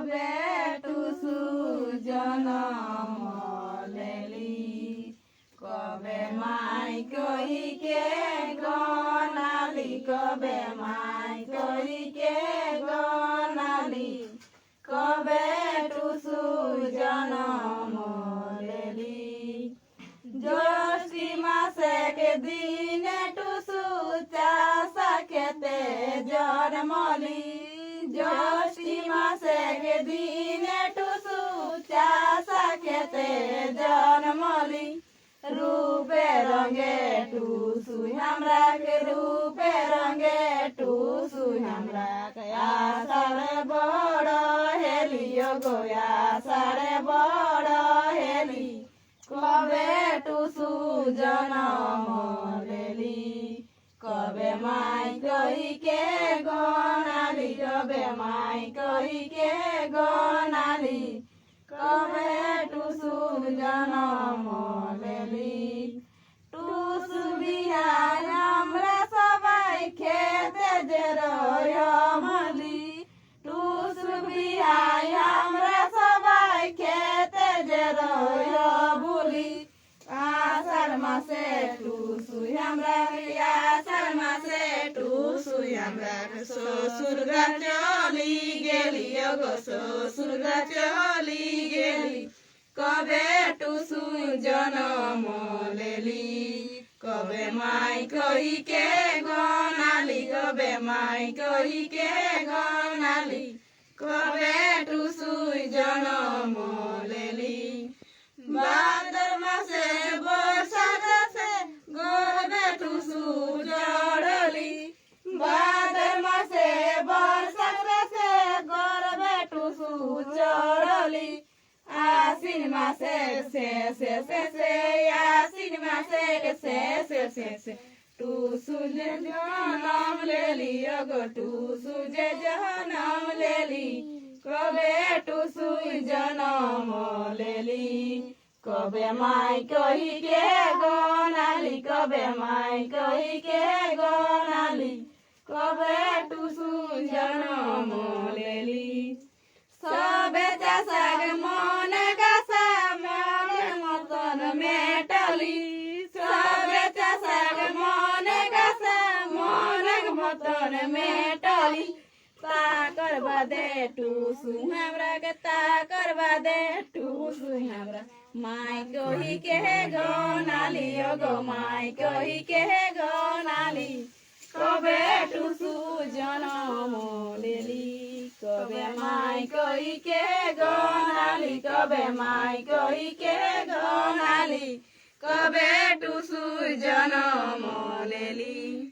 কবে টুসু জনম লেলি কবে মাই কহিকে গনালি কবে মাই কহিকে গনালি কবে টুসু জনম লেলি জ্যৈষ্ঠী মাসে কে দিনে টুসু চাষা খেতে জন্মলি জ্যৈষ্ঠী মাসে কে দিনে টুসু চাষা খেতে জন্মলি রূপে রঙে টুসু हमरा के रूपे रंगे टुसु हमरा आषाढ़े बड़ हेली गो आषाढ़े बड़ हेली कबे टुसु जनम लेली कबे माई कही के गनाली कबे माई कही के गनाली कबे टुसु जनम लेली टुसु बिहार हमरा सबाई खेते जे रमली टुसु बिहार हमरा सबाई खेते जे बुली आषाढ़ मासे टुसु हमरा आषाढ़ मासे टुसु हमरा ससुर चली गेली गो ससुर चली गेली कबे टुसु जनम लेली कबे माई कही के गनाली कबे माई कही के गनाली कबे टुसु जनम लेली भाद्र मासे बरसात से गबे टुसु जड़ली भाद्र मासे बरसात से गबे टुसु चढ़ली आसिन मासे से आसिन मासे से टुसु जे जनम लेली गो टुसु जे जनम लेली कबे टुसु जनम लेली कबे माई कही के गनाली कबे माई कही के गनाली कबे टुसु जनम लेली सबे चाषक मन गासा मन मतन मेटली सबे चाषक मन गासा मन मतन मेटली ताकर बादे टुसु हमरा के ताकर बादे टुसु हमरा माई कही के गनाली गो माई कही के गनाली कबे टुसु जनम लेली कबे माई कही के गनाली कबे माई कही के गनाली कबे टुसु जनम लेली।